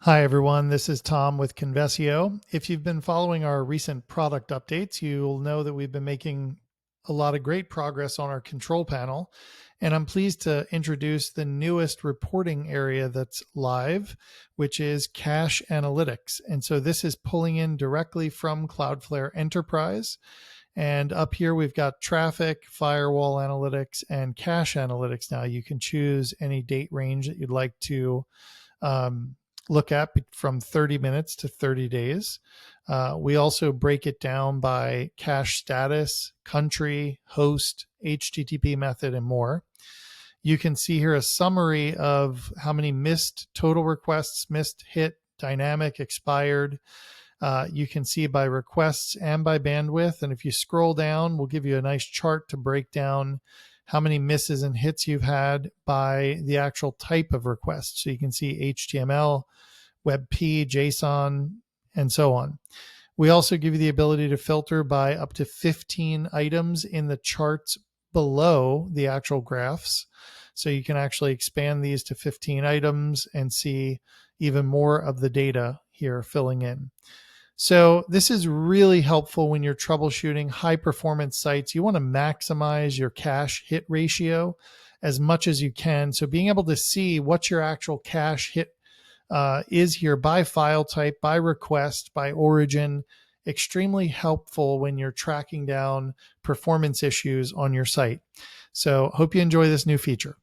Hi, everyone. This is Tom with Convesio. If you've been following our recent product updates, you'll know that we've been making a lot of great progress on our control panel. And I'm pleased to introduce the newest reporting area that's live, which is cache analytics. And so this is pulling in directly from Cloudflare Enterprise. And up here, we've got traffic, firewall analytics, and cache analytics. Now you can choose any date range that you'd like to um, look at from 30 minutes to 30 days. We also break it down by cache status, country, host, HTTP method, and more. You can see here a summary of how many missed total requests, missed hit, dynamic, expired. You can see by requests and by bandwidth. And if you scroll down, we'll give you a nice chart to break down how many misses and hits you've had by the actual type of request. So you can see HTML, WebP, JSON, and so on. We also give you the ability to filter by up to 15 items in the charts below the actual graphs. So you can actually expand these to 15 items and see even more of the data here filling in. So this is really helpful when you're troubleshooting high performance sites. You want to maximize your cache hit ratio as much as you can. So being able to see what your actual cache hit is here by file type, by request, by origin, extremely helpful when you're tracking down performance issues on your site. So hope you enjoy this new feature.